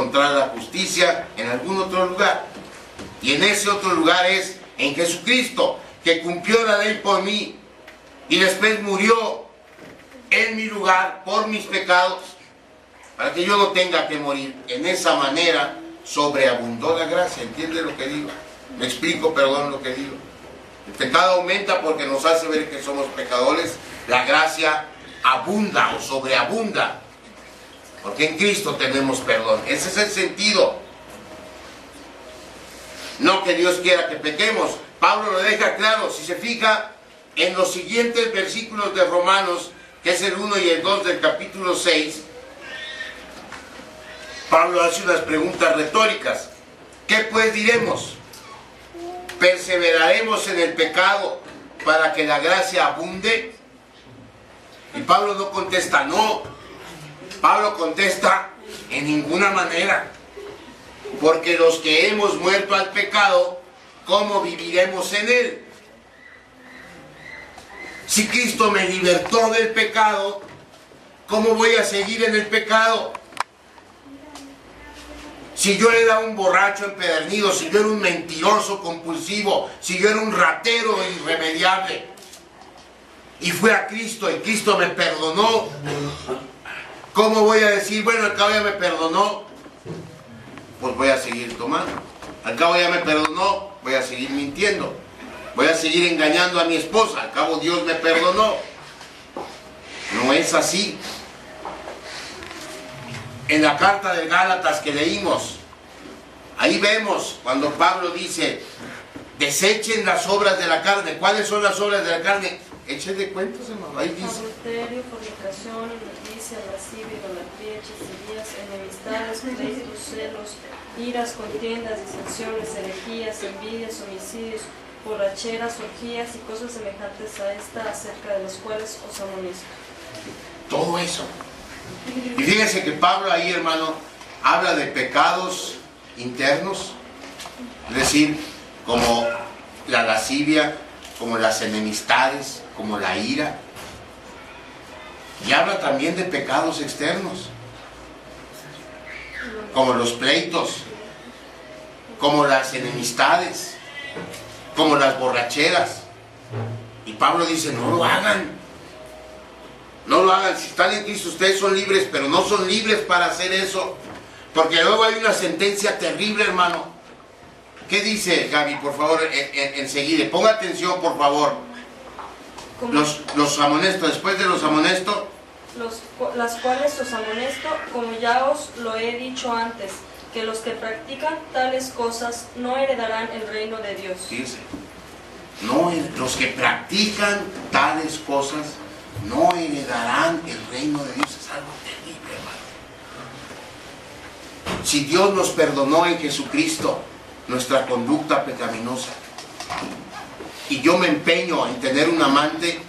encontrar la justicia en algún otro lugar. Y en ese otro lugar es en Jesucristo, que cumplió la ley por mí y después murió en mi lugar por mis pecados, para que yo no tenga que morir. En esa manera sobreabundó la gracia. ¿Entiende lo que digo? Me explico, perdón, lo que digo. El pecado aumenta porque nos hace ver que somos pecadores. La gracia abunda o sobreabunda, porque en Cristo tenemos perdón. Ese es el sentido. No que Dios quiera que pequemos. Pablo lo deja claro, si se fija en los siguientes versículos de Romanos, que es el 1 y el 2 del capítulo 6. Pablo hace unas preguntas retóricas. ¿Qué pues diremos? ¿Perseveraremos en el pecado para que la gracia abunde? Y Pablo no contesta no. Pablo contesta en ninguna manera. Porque los que hemos muerto al pecado, ¿cómo viviremos en él? Si Cristo me libertó del pecado, ¿cómo voy a seguir en el pecado? Si yo era un borracho empedernido, si yo era un mentiroso compulsivo, si yo era un ratero irremediable, y fui a Cristo y Cristo me perdonó, ¿cómo voy a decir, bueno, al cabo ya me perdonó, pues voy a seguir tomando? Al cabo ya me perdonó, voy a seguir mintiendo, voy a seguir engañando a mi esposa, al cabo Dios me perdonó. No es así. En la carta de Gálatas que leímos, ahí vemos cuando Pablo dice, desechen las obras de la carne. ¿Cuáles son las obras de la carne? Echen de cuentas, hermano. Ahí dice: adulterio, fornicación, inmundicia, lascivia, idolatría, hechicerías, enemistades, pleitos, celos, iras, contiendas, disensiones, herejías, envidias, homicidios, borracheras, orgías y cosas semejantes a esta, acerca de las cuales os amonesto. Todo eso. Y fíjense que Pablo ahí, hermano, habla de pecados internos, es decir, como la lascivia, como las enemistades, como la ira. Y habla también de pecados externos, como los pleitos, como las enemistades, como las borracheras. Y Pablo dice, no lo hagan. No lo hagan. Si están en Cristo, ustedes son libres, pero no son libres para hacer eso. Porque luego hay una sentencia terrible, hermano. ¿Qué dice, Gaby, por favor, enseguida? Ponga atención, por favor. Los amonesto, después de los amonesto. Las cuales os amonesto, como ya os lo he dicho antes, que los que practican tales cosas no heredarán el reino de Dios. Dice, no, los que practican tales cosas no heredarán el reino de Dios. Es algo terrible, hermano. Si Dios nos perdonó en Jesucristo nuestra conducta pecaminosa, y yo me empeño en tener un amante,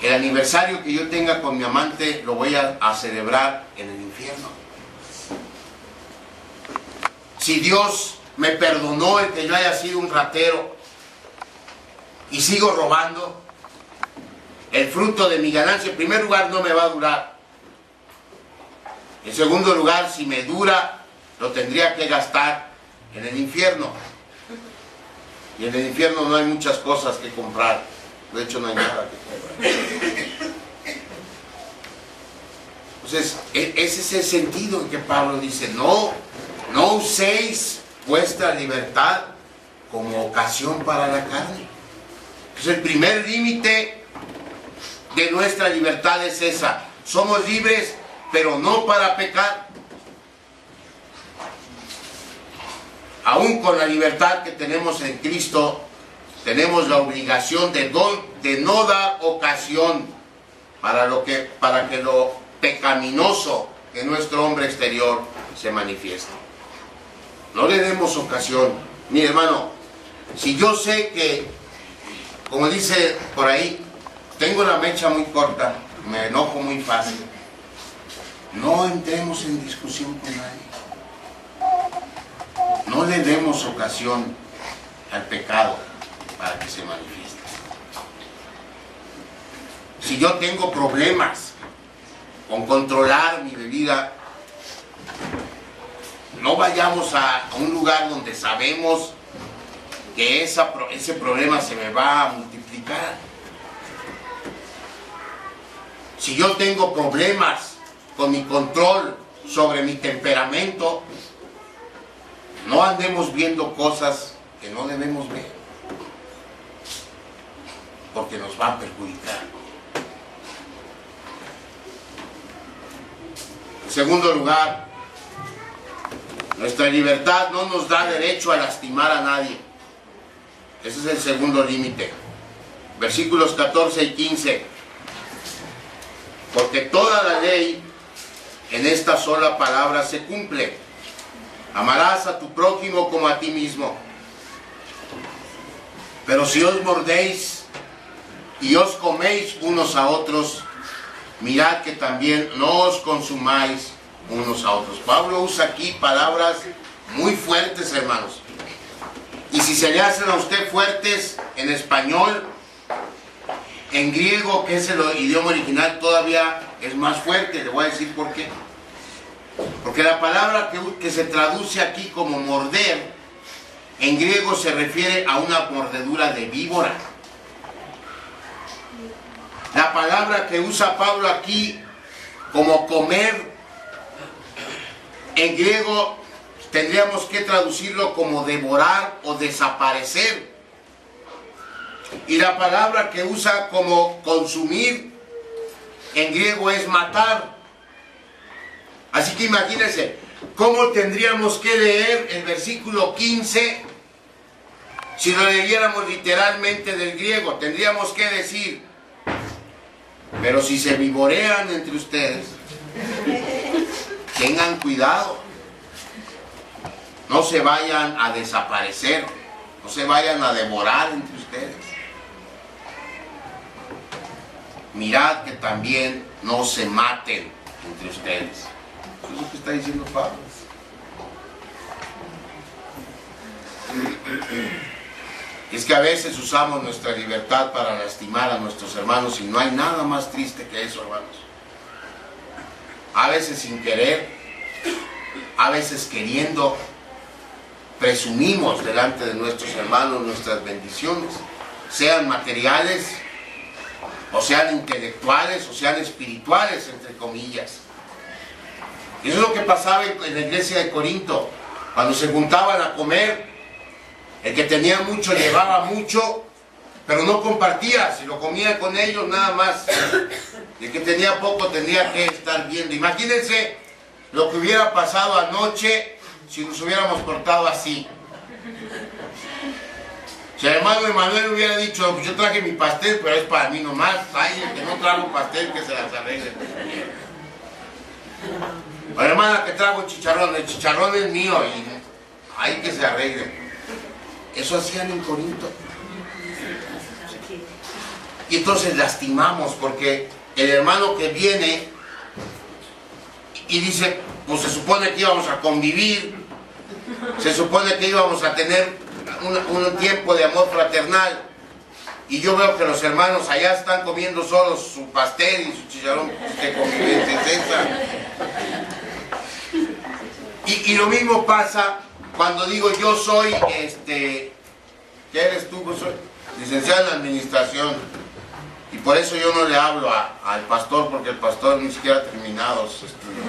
el aniversario que yo tenga con mi amante lo voy a celebrar en el infierno. Si Dios me perdonó el que yo haya sido un ratero y sigo robando, el fruto de mi ganancia, en primer lugar, no me va a durar. En segundo lugar, si me dura, lo tendría que gastar en el infierno. Y en el infierno no hay muchas cosas que comprar. De hecho, no hay nada que comprar. Entonces, ese es el sentido en que Pablo dice, no uséis vuestra libertad como ocasión para la carne. Entonces, el primer límite de nuestra libertad es esa. Somos libres, pero no para pecar. Aún con la libertad que tenemos en Cristo, tenemos la obligación de no dar ocasión para que lo pecaminoso en nuestro hombre exterior se manifieste. No le demos ocasión. Mi hermano, si yo sé que, como dice por ahí, tengo la mecha muy corta, me enojo muy fácil, no entremos en discusión con nadie. No le demos ocasión al pecado para que se manifieste. Si yo tengo problemas con controlar mi bebida, vayamos a un lugar donde sabemos que ese problema se me va a multiplicar. Si yo tengo problemas con mi control sobre mi temperamento, no andemos viendo cosas que no debemos ver, porque nos va a perjudicar. En segundo lugar, nuestra libertad no nos da derecho a lastimar a nadie. Ese es el segundo límite. Versículos 14 y 15. Porque toda la ley en esta sola palabra se cumple. Amarás a tu prójimo como a ti mismo. Pero si os mordéis y os coméis unos a otros, mirad que también no os consumáis unos a otros. Pablo usa aquí palabras muy fuertes, hermanos. Y si se le hacen a usted fuertes en español, en griego, que es el idioma original, todavía es más fuerte. Le voy a decir por qué. Porque la palabra que se traduce aquí como morder, en griego se refiere a una mordedura de víbora. La palabra que usa Pablo aquí como comer, en griego tendríamos que traducirlo como devorar o desaparecer. Y la palabra que usa como consumir, en griego es matar. Así que imagínense, ¿cómo tendríamos que leer el versículo 15 si lo leyéramos literalmente del griego? Tendríamos que decir: pero si se vivorean entre ustedes, tengan cuidado, no se vayan a desaparecer, no se vayan a devorar entre ustedes. Mirad que también no se maten entre ustedes. Eso es lo que está diciendo Pablo. Es que a veces usamos nuestra libertad para lastimar a nuestros hermanos y no hay nada más triste que eso, hermanos. A veces sin querer, a veces queriendo, presumimos delante de nuestros hermanos nuestras bendiciones, sean materiales, o sean intelectuales, o sean espirituales, entre comillas. Y eso es lo que pasaba en la iglesia de Corinto. Cuando se juntaban a comer, el que tenía mucho llevaba mucho, pero no compartía. Si lo comía con ellos, nada más. Y el que tenía poco tendría que estar viendo. Imagínense lo que hubiera pasado anoche si nos hubiéramos portado así. Si el hermano Emanuel hubiera dicho: pues yo traje mi pastel, pero es para mí nomás. Ay, el que no trajo pastel, que se las arregle. O la hermana que trajo chicharrón, el chicharrón es mío y hay que se arregle. Eso hacían en Corinto. Y entonces lastimamos, porque el hermano que viene y dice: pues se supone que íbamos a convivir, se supone que íbamos a tener un tiempo de amor fraternal, y yo veo que los hermanos allá están comiendo solos su pastel y su chicharrón. ¿Qué convivencia es esa? Y lo mismo pasa cuando digo: yo soy, ¿qué eres tú? Pues soy licenciado en administración, y por eso yo no le hablo al pastor, porque el pastor ni siquiera ha terminado su estudio.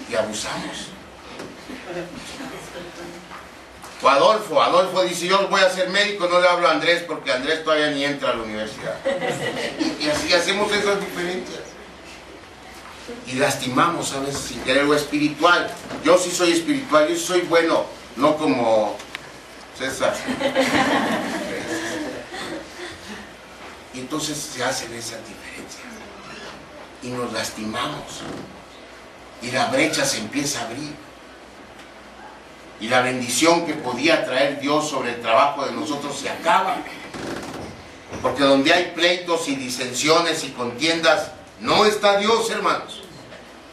Y abusamos. O Adolfo dice: yo voy a ser médico, no le hablo a Andrés porque Andrés todavía ni entra a la universidad. Y así hacemos esas diferencias. Y lastimamos a veces sin querer. Lo espiritual, yo sí soy espiritual, yo sí soy bueno, no como César. Y entonces se hacen esas diferencias y nos lastimamos y la brecha se empieza a abrir. Y la bendición que podía traer Dios sobre el trabajo de nosotros se acaba. Porque donde hay pleitos y disensiones y contiendas, no está Dios, hermanos.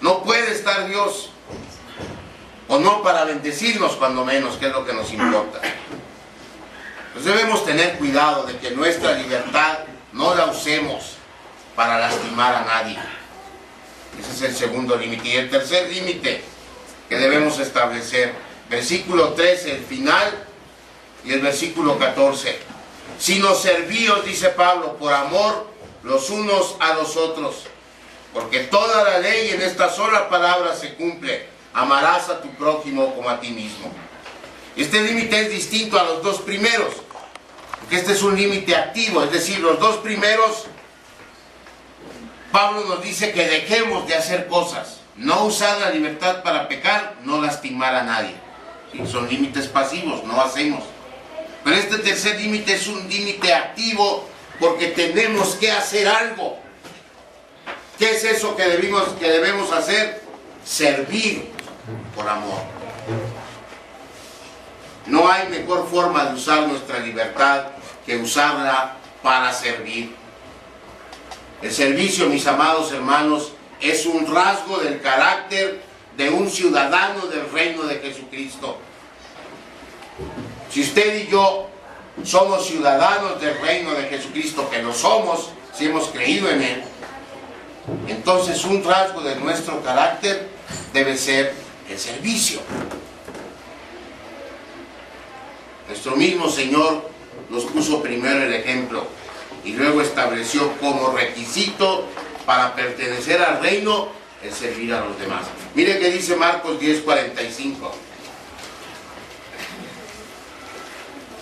No puede estar Dios. O no para bendecirnos, cuando menos, que es lo que nos importa. Pues debemos tener cuidado de que nuestra libertad no la usemos para lastimar a nadie. Ese es el segundo límite. Y el tercer límite: que debemos establecer. Versículo 13, el final, y el versículo 14. Sino servíos, dice Pablo, por amor los unos a los otros, porque toda la ley en esta sola palabra se cumple: amarás a tu prójimo como a ti mismo. Este límite es distinto a los dos primeros, porque este es un límite activo, es decir, los dos primeros, Pablo nos dice que dejemos de hacer cosas, no usar la libertad para pecar, no lastimar a nadie. ¿Sí? Son límites pasivos, no hacemos. Pero este tercer límite es un límite activo, porque tenemos que hacer algo. ¿Qué es eso que debemos hacer? Servir por amor. No hay mejor forma de usar nuestra libertad que usarla para servir. El servicio, mis amados hermanos, es un rasgo del carácter de un ciudadano del reino de Jesucristo. Si usted y yo somos ciudadanos del reino de Jesucristo, que lo somos si hemos creído en Él, entonces un rasgo de nuestro carácter debe ser el servicio. Nuestro mismo Señor nos puso primero el ejemplo y luego estableció como requisito para pertenecer al reino el servir a los demás. Mire que dice Marcos 10:45.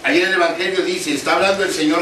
Ahí en el Evangelio dice, está hablando el Señor